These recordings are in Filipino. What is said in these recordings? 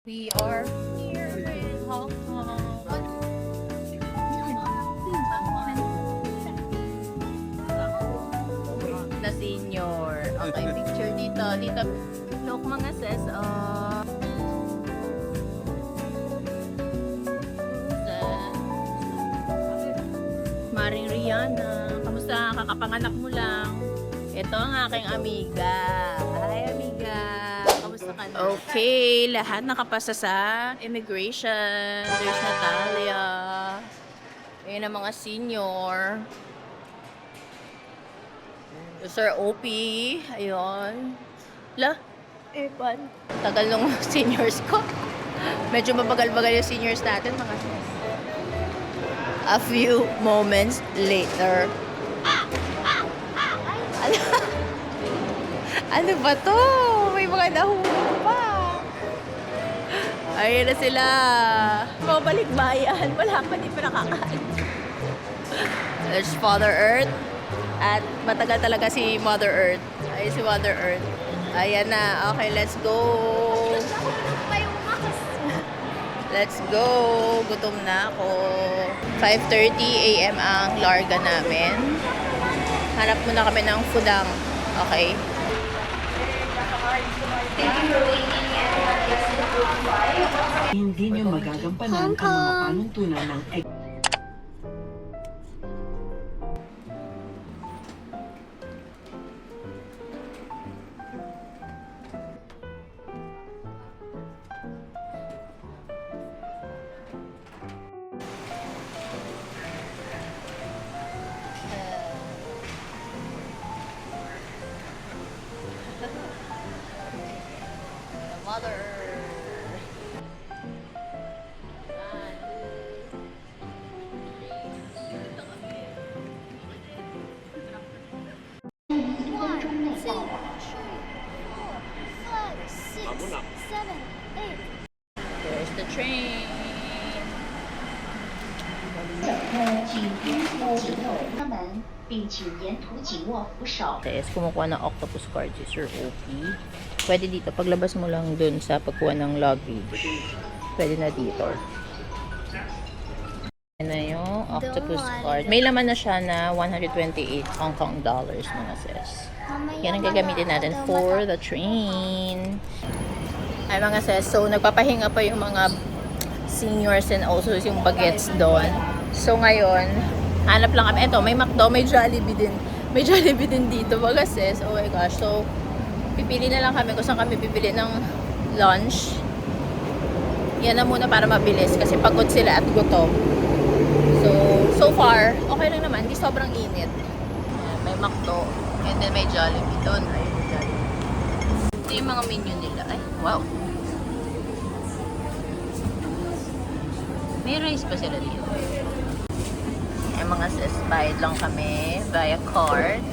We are here in Hong Kong. Na senior. Okay, picture dito. Dito, look mga sis. Maring Rihanna. Kamusta? Kakapanganak mo lang. Ito ang aking amiga. Hi, amiga. Kamusta ka na? Okay, lahat nakapasa sa immigration. There's Natalia. Ayun ang mga senior. Sir OP. Ayun. Evan. Tagal nung seniors ko. Medyo mabagal-bagal yung seniors natin, mga sis. A few moments later. Ano ba to? May mga nahulog pa. Ayun na sila. Pabalik bayan. Wala pa, di pa nakakain. There's Father Earth. At matagal talaga si Mother Earth. Ay, si Mother Earth. Ayan na. Okay, let's go. Let's go. Gutom na ako. 5:30 a.m. ang larga namin. Hanap muna kami ng fudang. Okay. Hindi nyo magagampanan ang mga panuntunan ng Mother. There's the train. 请沿途紧扣车门，并请沿途紧握扶手。 Tess, kumukuha ng octopus card si Sir OP. Pwede dito, paglabas mo lang dun sa pagkuha ng luggage. Pwede na dito. Yan na yung octopus card. May laman na siya na 128 Hong Kong dollars mga sis. Yan ang gagamitin natin for the train. Ay mga sis, so nagpapahinga pa yung mga seniors and also yung bagets doon. So ngayon, hanap lang kami. Ito, may McDo, may Jollibee din. May Jollibee din dito mga sis. Oh my gosh. So, pipili na lang kami kung saan kami pipili ng lunch. Yan na muna para mabilis kasi pagod sila at gutom. So far, okay lang naman. Hindi sobrang init. Ayan, may McDo. And then may Jollibee doon. Ayun, may Jollibee. Ito yung mga menu nila. Ay, wow. May rice pa sila dito. Ay, mga sis, bayad lang kami via card.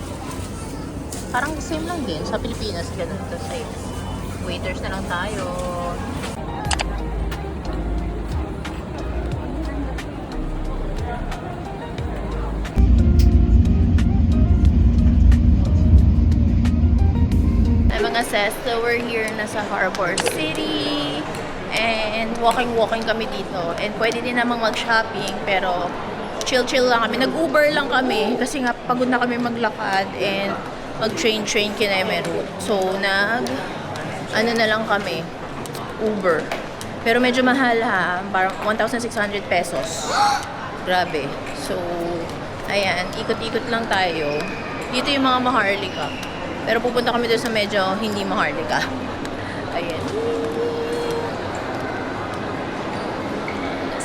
Parang same lang din sa Pilipinas, ganun to same. Waiters na lang tayo. Ay mga sis, so we're here na sa Harbor City and walking kami dito and pwede din namang mag-shopping pero chill lang kami. Nag-Uber lang kami kasi nga pagod na kami maglakad and mag-train Kineme route. So, ano na lang kami, Uber. Pero medyo mahal ha, parang 1,600 pesos. Grabe. So, ayan, ikot-ikot lang tayo. Dito yung mga Maharlika. Pero pupunta kami doon sa medyo hindi Maharlika. Ayan.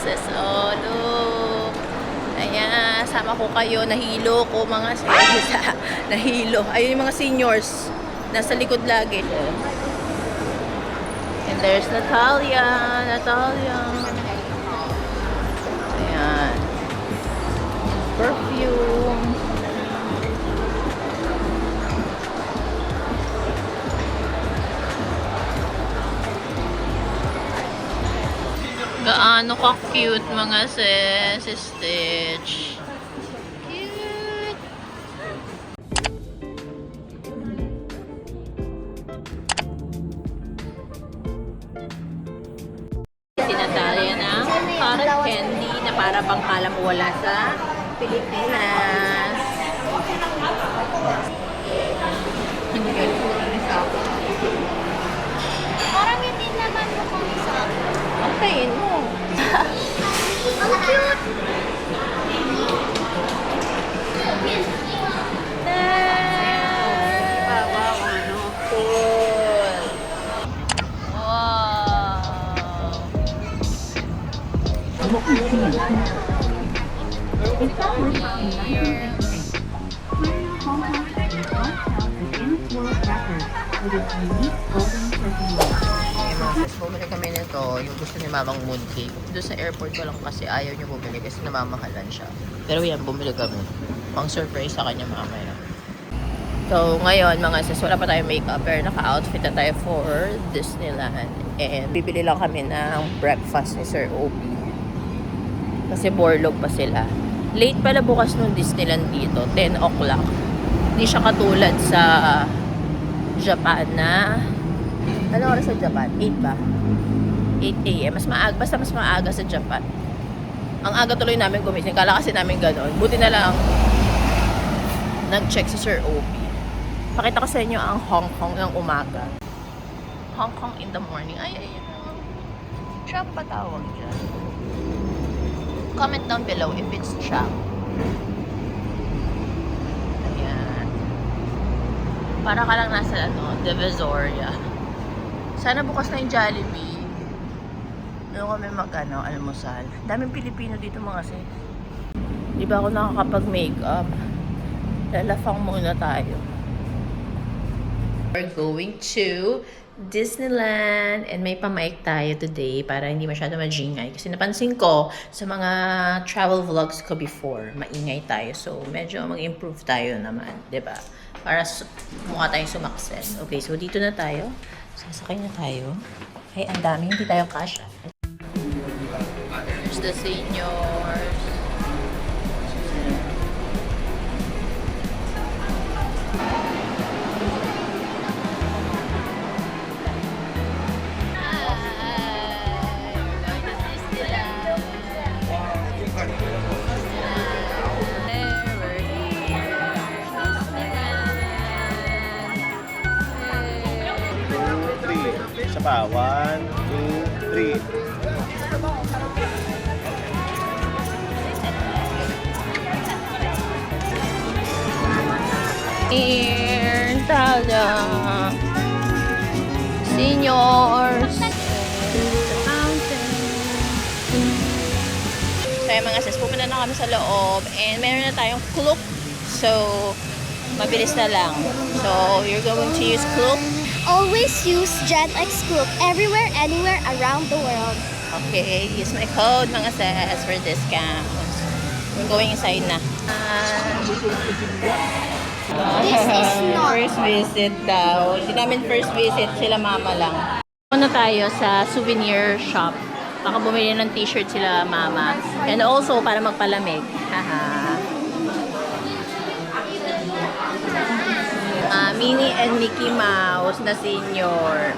This is all, look. Ayan, sama ko kayo. Nahilo ko mga sis. Nahilo. Ayun yung mga seniors. Nasa likod lagi. And there's Natalia. Ayan. Perfume. Gaano ka-cute mga sis, Stitch. Cute. Sinatalya ng cotton candy na para pang kala mo wala sa Pilipinas. Parang hindi naman mo kung isa. Antayin mo. Ang cute! Cool. Wow. Here. Okay, mga sis, bumili kami nito. Yung gusto ni Mamang mooncake. Doon sa airport ko lang kasi ayaw niya bumili kasi namamahalan siya. Pero yan, bumili kami. Pang surprise sa kanya mamaya. So, ngayon mga sis, wala pa tayong makeup pero naka-outfit na tayo for Disneyland. And bibili lang kami ng breakfast ni Sir Obi. Kasi borlog pa sila. Late pala bukas nung Disneyland dito, 10 o'clock. Hindi siya katulad sa Japan na... Ano oras sa Japan? 8 ba? 8 a.m. Mas maaga, basta mas maaga sa Japan. Ang aga tuloy namin gumising. Kala kasi namin gano'n. Buti na lang nag-check si Sir Obi. Pakita ko sa inyo ang Hong Kong ng umaga. Hong Kong in the morning. Ay. Tram ba tawag dyan? Comment down below if it's tram. Ayan. Para ka lang nasa Divisoria. Sana bukas na yung Jollibee. Doon kami almusal. Daming Pilipino dito mga sis. Di ba ako nakakapag-makeup? Lalafang muna tayo. We're going to Disneyland and may pamic tayo today para hindi masyado majingay. Kasi napansin ko sa mga travel vlogs ko before, maingay tayo. So, medyo mag-improve tayo naman, 'di ba? Para mukha tayong sumakses. Okay, so dito na tayo. Sasakay na tayo. Ay, ang dami. Hindi tayo kasha. There's the seniors. Isa pa. 1, 2, 3. Here, Talia. Seniors. So, yung mga sis, pupunta na kami sa loob and meron na tayong Klook. So, mabilis na lang. So, you're going to use Klook. Always use GenX Group everywhere, anywhere, around the world. Okay, use my code mga sis for discounts. We're going inside na. This is not. First visit daw. Hindi namin first visit, sila mama lang. Muna tayo sa souvenir shop. Baka bumili ng t-shirt sila mama. And also, para magpalamig. Haha. Minnie and Mickey Mouse na senior.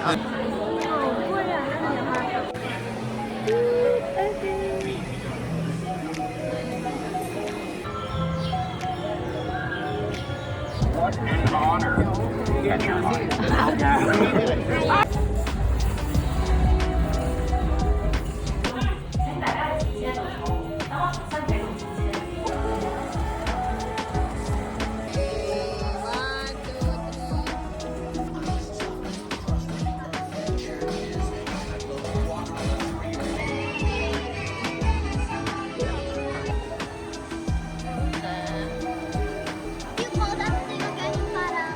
You call that thing again, parang...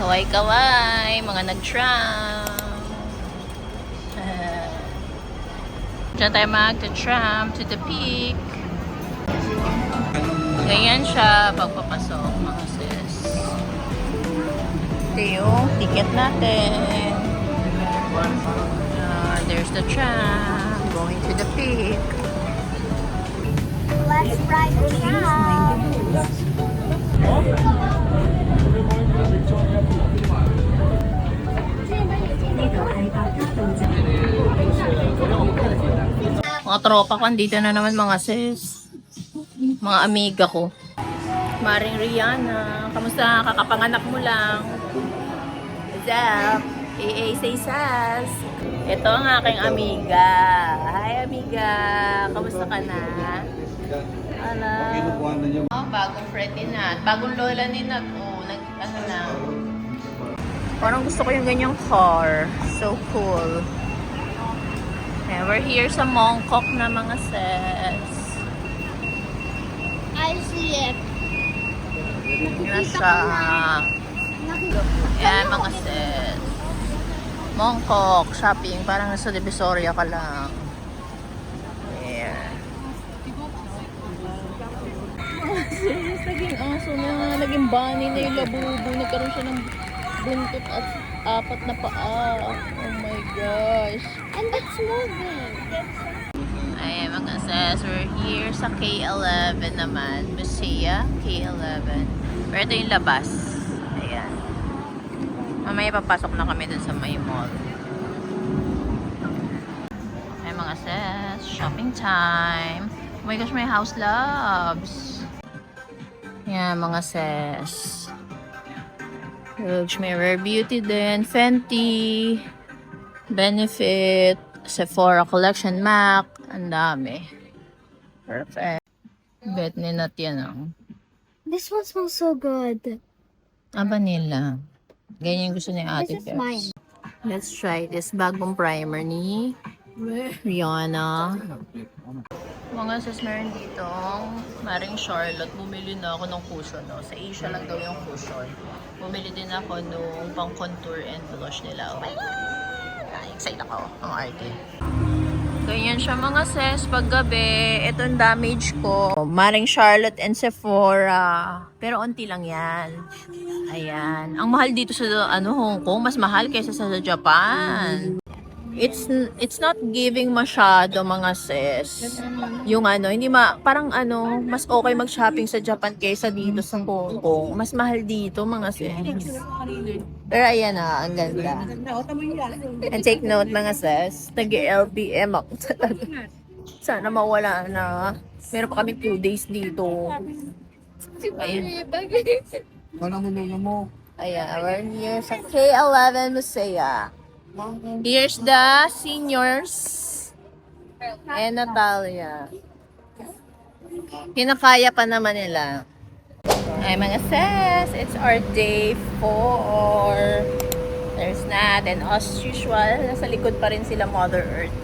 Kaway-kaway, mga nag-tram. Diyan tayo mag-tram to the peak. Ganyan siya pagpapasok, mga sis. Ito yung ticket natin. There's the tram. Going to the peak. Let's ride the tram. Mga tropa ko, andito na naman mga sis. Mga amiga ko. Maring Rihanna, kamusta? Kakapanganak mo lang. What's up? AA say sas. Ito ang aking amiga. Hi amiga, kamusta ka na? Ano? Oh, bagong friend ni Nat. Bagong lola ni Nat. Oh, ano na. Parang gusto ko yung ganyang car. So cool. Okay, we're here sa Mongkok na mga sis. I see it. Yun na siya. Ayan mga sis. Mongkok shopping. Parang nasa Divisoria ka lang. Ayan. Sis, naging aso na. Naging bunny na yung labubo. Nagkaroon siya ng buntot at 4 na paa. Oh my gosh. And it's moving. Ayan mga sis, we're here sa K11 naman. Musea, K11. Pero ito yung labas. Ayan. Mamaya papasok na kami dun sa may mall. Ayan mga sis, shopping time. Oh my gosh, my house loves. Ayan mga sis. Rouge, may Rare Beauty din. Fenty. Benefit. Sephora Collection, MAC. Ang dami. Perfect. Bet ni Nat yan ah. This one smells so good. Vanilla. Ganyan yung gusto ni Ate This is Pers. mine. Let's try this bagong primer ni Rihanna. Mga sis, meron dito Maring Charlotte. Bumili na ako ng cushion. No? Sa Asia lang daw yung cushion. Bumili din ako nung pang contour and blush nila. Oh my God! Excited ako. Ang arte. Ganyan siya mga sis. Paggabi, itong damage ko. Maring Charlotte and Sephora. Pero onti lang yan. Ayan. Ang mahal dito sa Hong Kong. Mas mahal kaysa sa Japan. It's not giving masyado mga sis. Yung hindi parang mas okay mag-shopping sa Japan kaysa dito sa Hong Kong. Mas mahal dito mga sis. Pero ayan ang ganda. And take note mga sis, nag-LBM ako talaga. Sana mawala na. Meron pa kami 2 days dito. Ayan. Ayan, we're here sa K11 Musea. Here's the seniors and Natalia. Kinakaya pa naman nila. Ay mga sis, it's our day 4. There's Nat and as usual, nasa likod pa rin sila Mother Earth.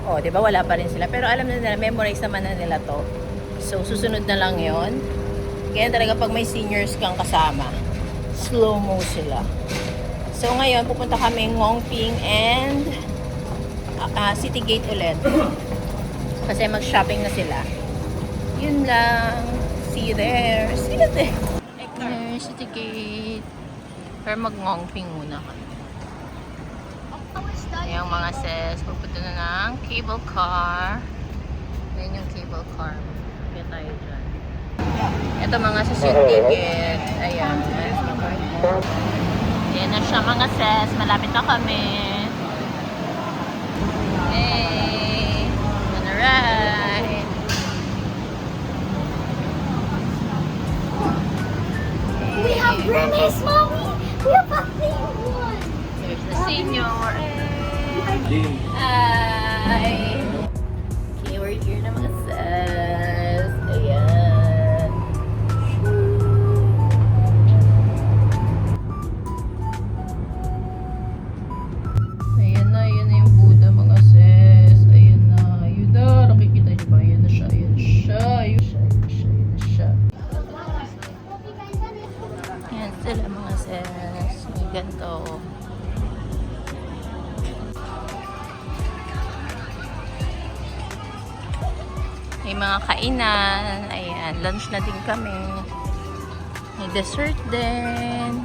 Oh, di ba wala pa rin sila. Pero alam na nila, memorize naman na nila to. So, susunod na lang yon. Kaya talaga pag may seniors kang kasama, slow-mo sila. So ngayon, pupunta kami Ngongping and City Gate ulit. Kasi mag-shopping na sila. Yun lang. See you there. See you there. There, City Gate. Pero mag-Ngongping muna kami. Ayan mga sis, pupunta na ng cable car. Ayan yung cable car. Kaya tayo dyan. Ito mga sis yung ticket. Ayan. Ayan na siya mga sis. Malapit na kami. Hey! Gonna ride! We have Grimace, Mommy! We have a big one! There's the senior. Hi! Okay, we're here na mga sis. Ayan. Ayan na yung Buddha mga sis. Ayan na. Nakikita niyo ba? Ayan na siya. Ayan siya. Ayan sila mga sis. May ganito. May mga kainan. Ayan. Lunch na din kami. May dessert din.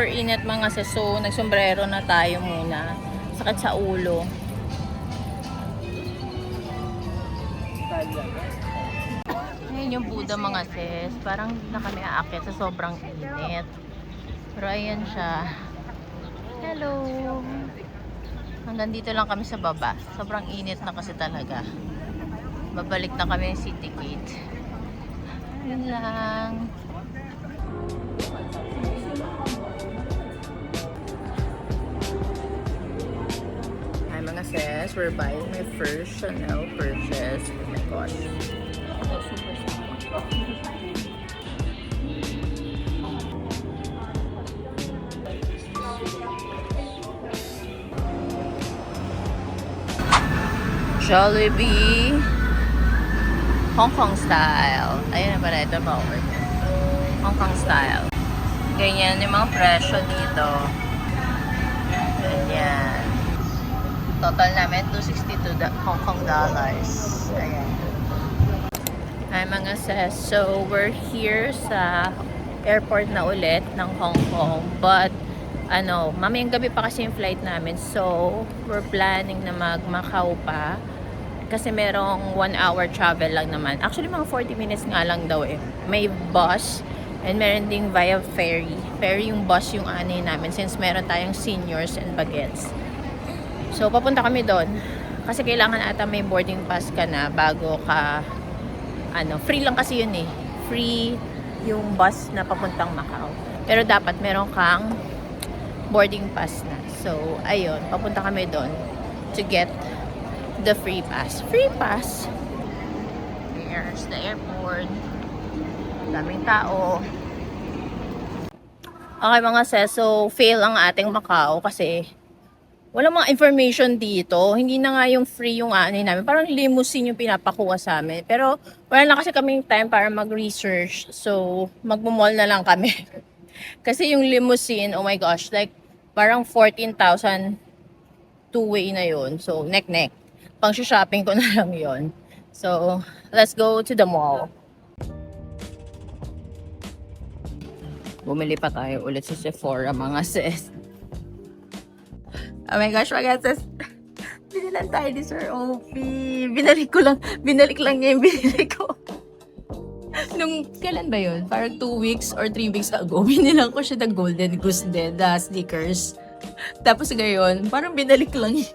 super init mga sis. So, nagsombrero na tayo muna. Sakit sa ulo. Ayan yung Buddha mga sis. Parang na kami aakyat sa sobrang init. Pero ayan siya. Hello! Hanggang dito lang kami sa baba. Sobrang init na kasi talaga. Babalik na kami ng city gate. Yun lang. Hi mga sis, we're buying my first Chanel purchase. Oh my gosh. So super Jollibee Hong Kong style. Ayun na pala, ito pa Hong Kong style. Ganyan yung mga presyo dito. Ganyan. Total namin 262 Hong Kong dollars. Ayan. Hi mga sis. So, we're here sa airport na ulit ng Hong Kong. But, mamayang gabi pa kasi yung flight namin. So, we're planning na mag-Macau pa. Kasi merong 1 hour travel lang naman. Actually, mga 40 minutes nga lang daw eh. May bus and meron ding via ferry. Ferry yung bus yung namin since meron tayong seniors and bagets. So, papunta kami doon. Kasi kailangan ata may boarding pass ka na bago ka, free lang kasi yun eh. Free yung bus na papuntang Macau. Pero dapat meron kang boarding pass na. So, ayun, papunta kami doon to get the free pass. Free pass. Here's the airport. Daming tao. Okay mga sis, so fail ang ating Macau kasi wala mga information dito. Hindi na nga yung free yung namin. Parang limousine yung pinapakuha sa amin. Pero wala na kasi kaming time para mag-research. So, magmumall na lang kami. Kasi yung limousine, oh my gosh, like parang 14,000 two-way na yun. So, neck-neck. Pang shopping ko na lang yon. So, let's go to the mall. Bumili pa tayo ulit sa Sephora, mga sis. Oh my gosh, mga sis. Binilan tayo ni Sir Opie. Binalik lang niya yung binili ko. Nung, kailan ba yun? Parang 2 weeks or 3 weeks ago, binilang ko siya ng Golden Goose din, the sneakers. Tapos ngayon, parang binalik lang niya.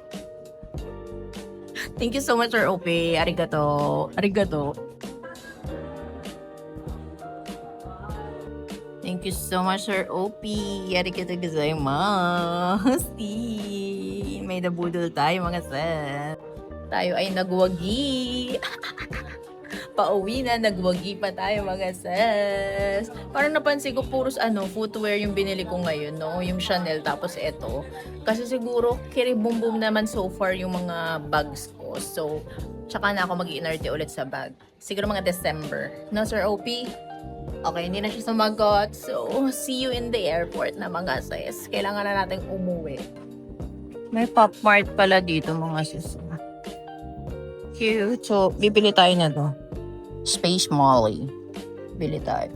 Thank you so much, Sir Opie. Arigato. Arigato. Thank you so much, Sir Opie. Arigato gozaimasu. May nabudol tayo, mga sis. Tayo ay nagwagi. Pauwi na, nagwagi pa tayo, mga sis. Parang napansin ko, puros footwear yung binili ko ngayon, no? Yung Chanel, tapos eto. Kasi siguro, kiribum-bum naman so far yung mga bags ko. So, tsaka na ako mag-iinarte ulit sa bag. Siguro mga December. No, Sir OP? Okay, hindi na siya sumagot. So, see you in the airport na, mga sis. Kailangan na natin umuwi. May Pop Mart pala dito, mga sis. Cute. So, bibili tayo na to. Space Molly. Bili tayo.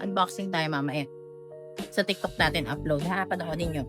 Unboxing tayo mamaya. Sa TikTok natin upload. Ha, panoorin nyo.